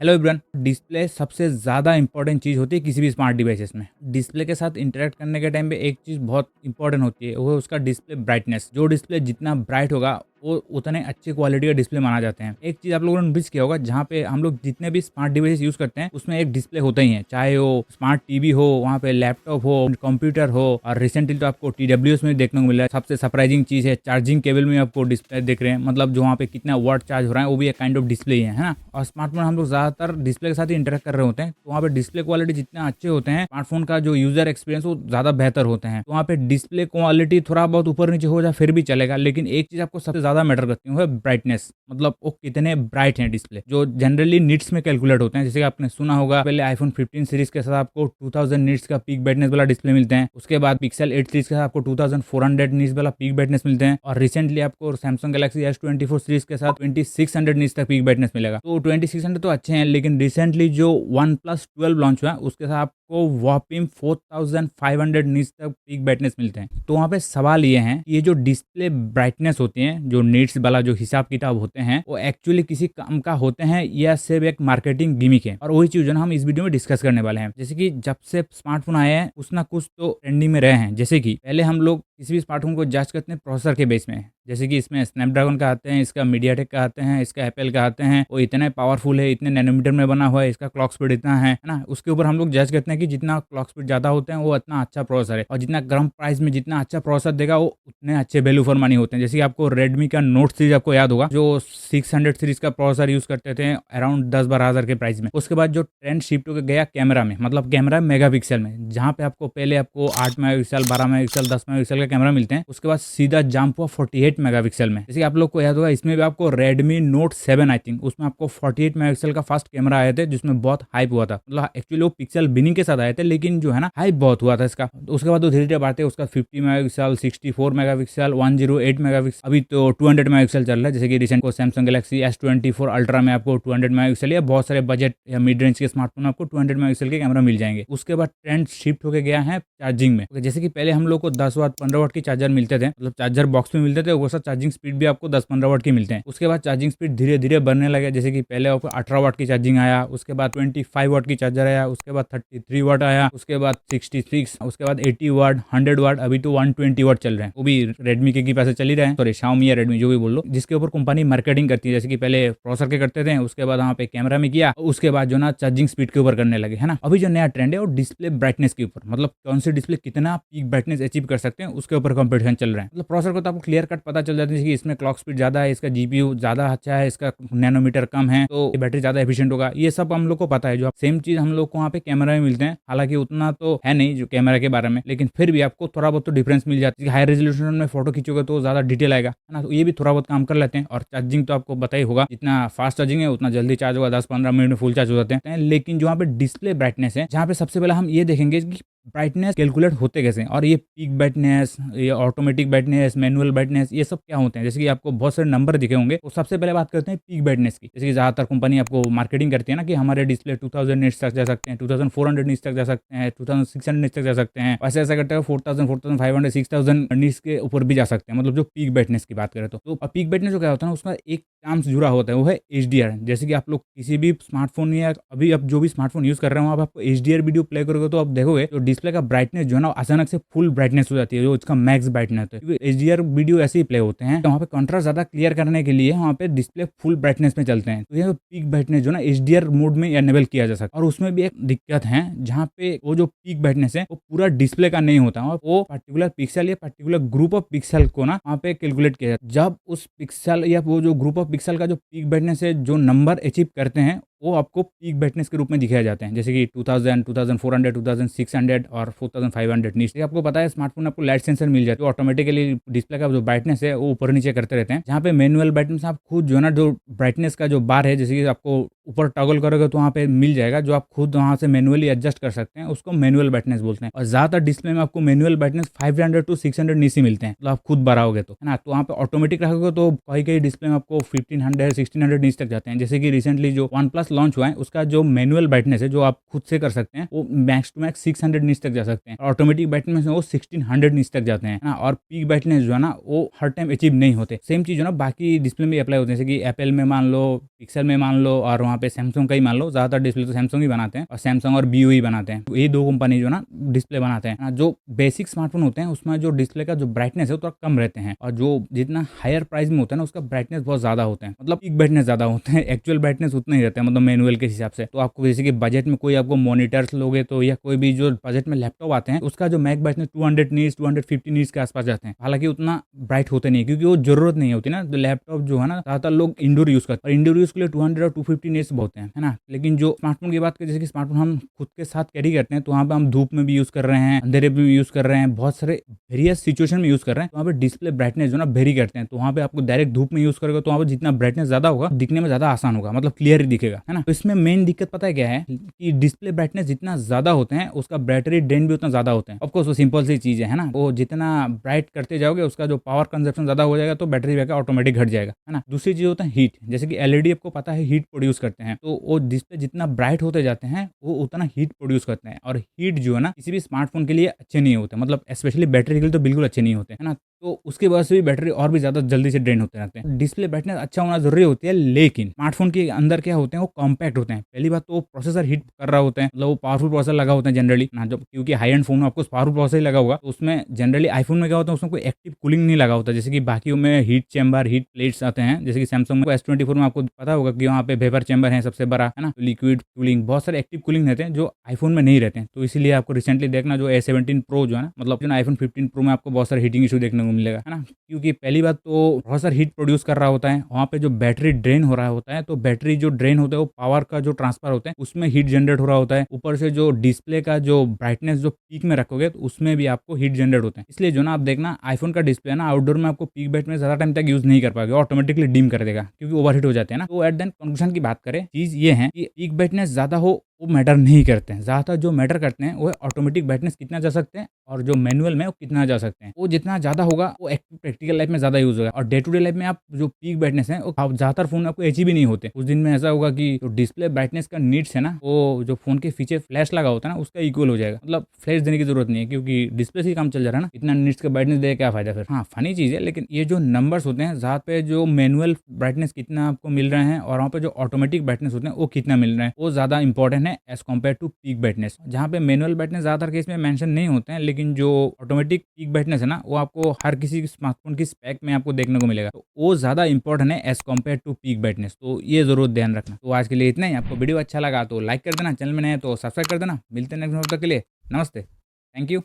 Hello everyone. Display सबसे ज़्यादा important चीज़ होती है किसी भी स्मार्ट डिवाइसेस में। डिस्प्ले के साथ इंटरेक्ट करने के टाइम पे एक चीज़ बहुत इंपॉर्टेंट होती है, वो है उसका डिस्प्ले ब्राइटनेस। जो डिस्प्ले जितना ब्राइट होगा वो उतने अच्छी क्वालिटी का डिस्प्ले माना जाते हैं। एक चीज़ आप लोगों ने नोटिस किया होगा, जहाँ पे हम लोग जितने भी स्मार्ट डिवाइस यूज़ करते हैं उसमें एक डिस्प्ले होता ही है, चाहे वो स्मार्ट टीवी हो, वहाँ पे लैपटॉप हो, कंप्यूटर हो। और रिसेंटली तो आपको TWS में देखने को मिला है। सबसे सरप्राइजिंग चीज़ है, चार्जिंग केबल में आपको डिस्प्ले दिख रहे हैं, मतलब जो वहाँ पे कितना वाट चार्ज हो रहा है वो भी एक काइंड ऑफ डिस्प्ले ही है ना। और स्मार्टफोन हम लोग ज़्यादातर डिस्प्ले के साथ ही इंटरेक्ट कर रहे होते हैं, तो वहाँ पे डिस्प्ले क्वालिटी जितना अच्छे होते हैं, स्मार्टफोन का जो यूजर एक्सपीरियंस वो ज़्यादा बेहतर होते हैं। तो वहाँ पे डिस्प्ले क्वालिटी थोड़ा बहुत ऊपर नीचे हो जाए फिर भी चलेगा, लेकिन एक चीज़ आपको सबसे ज़्यादा मैटर करती है वो है ब्राइटनेस। मतलब वो कितने ब्राइट हैं डिस्प्ले, जो जनरली निट्स में कैलकुलेट होते हैं। जैसे कि आपने सुना होगा, पहले आईफोन 15 सीरीज के साथ आपको 2000 निट्स का पीक ब्राइटनेस वाला डिस्प्ले मिलते हैं। उसके बाद पिक्सल 8 सीरीज के साथ आपको 2400 निट्स वाला पीक ब्राइटनेस मिलते हैं। और रिसेंटली आपको सैमसंग गैलेक्सी S24 सीरीज के साथ 2600 निट्स तक पीक ब्राइटनेस मिलेगा। तो 2600 तो अच्छे हैं, लेकिन रिसेंटली जो OnePlus 12 लॉन्च हुआ है उसके साथ आपको वॉपिंग 4500 निट्स तक पीक ब्राइटनेस मिलते हैं। तो वहाँ पे सवाल ये है, ये जो डिस्प्ले ब्राइटनेस होती हैं, जो निट्स वाला जो हिसाब किताब होते हैं, वो एक्चुअली किसी काम का होते हैं या सिर्फ एक मार्केटिंग गिमिक है। और वही चीज हम इस वीडियो में डिस्कस करने वाले हैं। जैसे कि जब से स्मार्टफोन आए हैं कुछ ना कुछ तो ट्रेंडिंग में रहे हैं। जैसे कि पहले हम लोग किसी भी स्मार्टफोन को जज करते हैं प्रोसेसर के बेस में, जैसे कि इसमें स्नैपड्रैगन का आते हैं, इसका मीडियाटेक का आते हैं, इसका एप्पल का आते हैं, वो इतने पावरफुल है, इतने नैनोमीटर में बना हुआ है, इसका क्लॉक स्पीड इतना है ना। उसके ऊपर हम लोग जज करते हैं कि जितना क्लॉक स्पीड ज़्यादा होते हैं वो इतना अच्छा प्रोसेसर है, और जितना कम प्राइस में जितना अच्छा प्रोसेसर देगा वो उतने अच्छे वैल्यू फॉर मनी होते हैं। जैसे कि आपको रेडमी का नोट सीरीज आपको याद होगा, जो 600 सीरीज का प्रोसेसर यूज करते थे अराउंड 10-12 हज़ार के प्राइस में। उसके बाद जो ट्रेंड शिफ्ट होकर गया कैमरा में, मतलब कैमरा मेगापिक्सल में, जहाँ पे आपको पहले आपको 8 मेगापिक्सल, 12 मेगापिक्सल, 10 मेगापिक्सल का कैमरा मिलते हैं, उसके बाद सीधा जंप हुआ 48 मेगापिक्सल में। जैसे कि आप लोग को याद होगा, इसमें भी आपको रेडमी नोट 7 आई थिंक, उसमें आपको 48 मेगापिक्सल का फर्स्ट कैमरा आए थे, जिसमें बहुत हाइप हुआ था। मतलब एक्चुअली वो पिक्सल बिनिंग के साथ आए थे, लेकिन जो है ना हाइप बहुत हुआ था इसका। तो उसके बाद वो धीरे धीरे बढ़ते उसका 50 मेगापिक्सल, 64 मेगापिक्सल, 108 मेगापिक्सल, अभी तो 200 मेगापिक्सल चल रहा है। जैसे कि रिसेंट को सैमसंग गैलेक्सी S24 अल्ट्रा में आपको 200 मेगापिक्सल या बहुत सारे बजट या मिड रेंज के स्मार्टफोन में आपको 200 मेगापिक्सल के कैमरा मिल जाएंगे। उसके बाद ट्रेंड शिफ्ट होकर गया है चार्जिंग में। जैसे कि पहले हम लोग को 10 वाट 15 वाट की चार्जर मिलते थे, मतलब चार्जर बॉक्स में मिलते थे, वो सब चार्जिंग स्पीड भी आपको 10-15 वाट की मिलते हैं। उसके बाद चार्जिंग स्पीड धीरे धीरे बढ़ने लगे, जैसे कि पहले आपको 18 वाट की चार्जिंग आया, उसके बाद 25 वाट की चार्जर आया, उसके बाद 33 वाट आया, उसके बाद 66, उसके बाद 80 वाट, 100 वाट, अभी तो 120 वाट चल रहे हैं। वो भी रेडमी के पास चल ही रहे हैं, सॉरी शाओमी या रेडमी जो भी बोल लो, जिसके ऊपर कंपनी मार्केटिंग करती है। जैसे कि पहले प्रोसेसर के करते थे, उसके बाद वहाँ पे कैमरा में किया, उसके बाद जो ना चार्जिंग स्पीड के ऊपर करने लगे, है ना। अभी जो नया ट्रेंड है वो डिस्प्ले ब्राइटनेस के ऊपर, मतलब कौन सी डिस्प्ले कितना पीक ब्राइटनेस अचीव कर सकते हैं उसके ऊपर कंपटीशन चल रहा है। मतलब प्रोसेसर को तो आपको क्लियर कट पता चल जाता है कि इसमें क्लॉक स्पीड ज्यादा है, इसका GPU ज्यादा अच्छा है, इसका नैनोमीटर कम है, तो बैटरी ज्यादा एफिशिएंट होगा। ये सब हम लोग को पता है। जो सेम चीज हम लोग को वहाँ पे कैमरा में मिलते हैं, हालांकि उतना तो है नहीं जो कैमरा के बारे में, लेकिन फिर भी आपको थोड़ा बहुत तो डिफरेंस मिल जाती है। हाई रेजोल्यूशन में फोटो खींचोगे तो ज्यादा डिटेल आएगा, है ना। तो ये भी थोड़ा बहुत काम कर लेते हैं। और चार्जिंग तो आपको पता ही होगा, जितना फास्ट चार्जिंग है उतना जल्दी चार्ज होगा, 10-15 मिनट में फुल चार्ज हो जाते हैं। लेकिन जो वहाँ पे डिस्प्ले ब्राइटनेस है, जहाँ पे सबसे पहले हम ये देखेंगे कि ब्राइटनेस कैलकुलेट होते कैसे हैं, और ये पीक ब्राइटनेस, ये ऑटोमेटिक ब्राइटनेस, मैनुअल ब्राइटनेस, ये सब क्या होते हैं। जैसे कि आपको बहुत सारे नंबर दिखे होंगे, तो सबसे पहले बात करते हैं पीक ब्राइटनेस की। जैसे कि ज़्यादातर कंपनी आपको मार्केटिंग करती है ना कि हमारे डिस्प्ले 2000 निट्स तक जा सकते हैं, 2400 निट्स तक जा सकते हैं, 2600 निट्स तक जा सकते हैं। वैसे ऐसा करते हैं 4000, 4500, 6000 निट्स के ऊपर भी जा सकते हैं, मतलब जो पीक ब्राइटनेस की बात करें तो पीक ब्राइटनेस जो क्या होता है ना, उसका एक टर्म्स जुड़ा होता है, वो है HDR। जैसे कि आप लोग किसी भी स्मार्टफोन या अभी आप जो भी स्मार्टफोन यूज कर रहे हो, आप आपको HDR वीडियो प्ले करोगे तो आप देखोगे तो डिस्प्ले का ब्राइटनेस जो है ना अचानक से फुल ब्राइटनेस हो जाती है, जो इसका मैक्स ब्राइटनेस है। क्योंकि HDR वीडियो ऐसे ही प्ले होते हैं, तो वहाँ पे कंट्रास्ट ज्यादा क्लियर करने के लिए वहाँ पे डिस्प्ले फुल ब्राइटनेस में चलते हैं। तो ये पीक ब्राइटनेस जो ना HDR मोड में एनेबल किया जा सकता है। और उसमें भी एक दिक्कत है, जहाँ पे वो जो पीक ब्राइटनेस है वो पूरा डिस्प्ले का नहीं होता, और वो पर्टिकुलर पिक्सल या पर्टिकुलर ग्रुप ऑफ पिक्सल को ना वहाँ पे कैलकुलेट किया जाता है। जब उस पिक्सल या वो जो ग्रुप ऑफ पिक्सल का जो पीक ब्राइटनेस है, जो नंबर अचीव करते हैं, वो आपको पीक ब्राइटनेस के रूप में दिखाए जाते हैं। जैसे कि 2000, 2400, 2600 और 4500 नीचे। आपको पता है स्मार्टफोन आपको लाइट सेंसर मिल जाता है, ऑटोमेटिकली डिस्प्ले का जो ब्राइटनेस है वो ऊपर नीचे करते रहते हैं। जहाँ पे मैनुअल ब्राइटनेस आप खुद जो है ना, जो ब्राइटनेस का जो बार है, जैसे कि आपको ऊपर टॉगल करोगे तो वहाँ पे मिल जाएगा, जो आप खुद वहाँ से मैनुअली एडजस्ट कर सकते हैं, उसको मैनुअल ब्राइटनेस बोलते हैं। और ज्यादातर डिस्प्ले में आपको मैनुअल ब्राइटनेस 500 to 600 नीचे मिलते हैं, मतलब आप खुद बढ़ाओगे तो, है ना। तो वहाँ पे ऑटोमेटिक रखोगे तो कई डिस्प्ले में आपको 1500, 1600 नीचे तक जाते हैं। जैसे कि रिसेंटली जो OnePlus लॉन्च हुआ है उसका जो मैनुअल ब्राइटनेस है जो आप खुद से कर सकते हैं वो मैक्स टू मैक्स 600 नीट्स तक जा सकते हैं। ऑटोमेटिक ब्राइटनेस में वो 1600 नीट्स तक जाते हैं ना। और पीक ब्राइटनेस जो है ना वो हर टाइम अचीव नहीं होते। सेम चीज़ जो ना बाकी डिस्प्ले में अप्लाई होते हैं, जैसे कि एप्पल में मान लो, पिक्सल में मान लो, और वहाँ पे सैमसंग का ही मान लो। ज़्यादातर डिस्प्ले तो सैमसंग ही बनाते हैं और सैमसंग और BOE बनाते हैं। तो ये दो कंपनी जो ना डिस्प्ले बनाते हैं। जो बेसिक स्मार्टफोन होते हैं उसमें जो डिस्प्ले का जो ब्राइटनेस है वो थोड़ा कम रहते हैं, और जो जितना हायर प्राइस में होता है ना उसका ब्राइटनेस बहुत ज़्यादा होते हैं, मतलब पीक ब्राइटनेस ज़्यादा होते हैं। एक्चुअल ब्राइटनेस उतना ही रहता है, मतलब मैनुअल के हिसाब से। तो आपको जैसे कि बजट में कोई आपको मॉनिटर्स लोगे तो, या कोई भी जो बजट में लैपटॉप आते हैं उसका जो मैक ब्राइटनेस 200 नीट्स 250 नीट्स के आसपास जाते हैं। हालांकि उतना ब्राइट होते नहीं, क्योंकि वो जरूरत नहीं होती ना। तो लैपटॉप जो है ना ज़्यादातर लोग इंडोर यूज़ करते हैं, और इंडोर यूज़ के लिए 200 और 250 नीट्स बहुत है ना। लेकिन जो स्मार्टफोन की बात करें, जैसे कि स्मार्टफोन हम खुद के साथ कैरी करते हैं, तो वहाँ पे हम धूप में भी यूज़ कर रहे हैं, अंधेरे में भी यूज़ कर रहे हैं, बहुत सारे वेरियस सिचुएशन में यूज़ कर रहे हैं। तो वहाँ पे डिस्प्ले ब्राइटनेस जो ना वेरी करते हैं। तो वहाँ पे आपको डायरेक्ट धूप में यूज़ करेगा तो वहाँ पे जितना ब्राइटनेस ज़्यादा होगा दिखने में ज़्यादा आसान होगा, मतलब क्लियर ही दिखेगा, है ना। तो इसमें मेन दिक्कत पता है क्या है कि डिस्प्ले ब्राइटनेस जितना ज़्यादा होते हैं उसका बैटरी ड्रेन भी उतना ज़्यादा होता है। ऑफकोर्स वो सिंपल सी चीज़ है ना। वो जितना ब्राइट करते जाओगे उसका जो पावर कंजप्शन ज़्यादा हो जाएगा तो बैटरी बैकअप ऑटोमेटिक घट जाएगा, है ना। दूसरी चीज़ होता है हीट, जैसे कि LED आपको पता है हीट प्रोड्यूस करते हैं। तो वो डिस्प्ले जितना ब्राइट होते जाते हैं वो उतना हीट प्रोड्यूस करते हैं, और हीट जो है ना किसी भी स्मार्टफोन के लिए अच्छे नहीं होते, मतलब स्पेशली बैटरी के लिए तो बिल्कुल अच्छे नहीं होते, है ना। तो उसकी वजह से भी बैटरी और भी ज़्यादा जल्दी से ड्रेन होते रहते हैं। डिस्प्ले ब्राइटनेस अच्छा होना जरूरी होती है, लेकिन स्मार्टफोन के अंदर क्या होते हैं वो कॉम्पैक्ट होते हैं। पहली बात तो वो प्रोसेसर हीट कर रहा होता है, मतलब वो पावरफुल प्रोसेसर लगा होता है जनरली ना, जब क्योंकि हाई एंड फोन में आपको पावरफुल प्रोसेसर ही लगा होगा। तो उसमें जनरली आईफोन में क्या होता है उसमें कोई एक्टिव कूलिंग नहीं लगा होता, जैसे कि बाकियों में हीट चैम्बर, हीट प्लेट्स आते हैं। जैसे कि सैमसंग में S24 में आपको पता होगा कि वहाँ पे वेपर चैम्बर है सबसे बड़ा, है ना। लिक्विड कूलिंग, बहुत सारे एक्टिव कूलिंग रहते हैं जो आईफोन में नहीं रहते हैं। तो इसीलिए आपको रिसेंटली देखना जो A17 Pro जो है ना, मतलब जो आईफोन 15 Pro में आपको बहुत सारे हीटिंग इशू देखने को मिलेगा, है ना। क्योंकि पहली बात तो प्रोसेसर हीट प्रोड्यूस कर रहा होता है, वहाँ पे जो बैटरी ड्रेन हो रहा होता है, तो बैटरी जो ड्रेन होता है वो पावर का जो ट्रांसफर होता है उसमें हीट जनरेट हो रहा होता है। ऊपर से जो डिस्प्ले का जो ब्राइटनेस जो पीक में रखोगे तो उसमें भी आपको हीट जनरेट होता है। इसलिए जो ना आप देखना आईफोन का डिस्प्ले ना आउटडोर में आपको पीक ब्राइटनेस ज़्यादा टाइम तक यूज नहीं कर पाएगा, ऑटोमेटिकली डिम कर देगा क्योंकि ओवरहीट हो जाते हैं ना। तो एट देन कंक्लूजन की बात करें, चीज़ ये है कि पीक ब्राइटनेस ज़्यादा हो वो मैटर नहीं करते हैं। ज़्यादातर जो मैटर करते हैं वो ऑटोमेटिक ब्राइटनेस कितना जा सकते हैं, और जो मैनुअल में वो कितना जा सकते हैं। वो जितना ज़्यादा होगा वो प्रैक्टिकल लाइफ में ज़्यादा यूज़ होगा, और डे टू डे लाइफ में आप जो पीक ब्राइटनेस है वो ज़्यादातर फोन में आपको अचीव ही नहीं होते। उस दिन में ऐसा होगा कि जो डिस्प्ले ब्राइटनेस का नीड्स है ना, वो जो फोन के पीछे फ्लैश लगा होता है ना उसका इक्वल हो जाएगा। मतलब फ्लैश देने की जरूरत नहीं है क्योंकि डिस्प्ले से ही काम चल जा रहा है ना। इतना नीड्स का ब्राइटनेस दे क्या फायदा फिर। हाँ, फनी चीज़ है, लेकिन ये जो नंबर्स होते हैं ज़्यादा पे जो मैनुअल ब्राइटनेस कितना आपको मिल रहे हैं और वहाँ पे जो ऑटोमेटिक ब्राइटनेस होते हैं वो कितना मिल रहे हैं, वो ज़्यादा इंपॉर्टेंट है as compare to peak brightness. जहाँ पे मैनुअल ब्राइटनेस ज़्यादातर केस में मेंशन नहीं होते हैं, लेकिन जो ऑटोमेटिक पीक ब्राइटनेस है ना वो आपको हर किसी स्मार्टफोन की स्पेक में आपको देखने को मिलेगा। तो वो ज़्यादा इंपॉर्टेंट है as compare to peak brightness. तो ये जरूर ध्यान रखना। तो आज के लिए इतना ही। आपको वीडियो अच्छा लगा तो लाइक कर देना, चैनल में नए तो सब्सक्राइब कर देना। मिलते हैं नेक्स्ट वीडियो, तक के लिए नमस्ते, थैंक यू,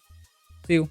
सी यू।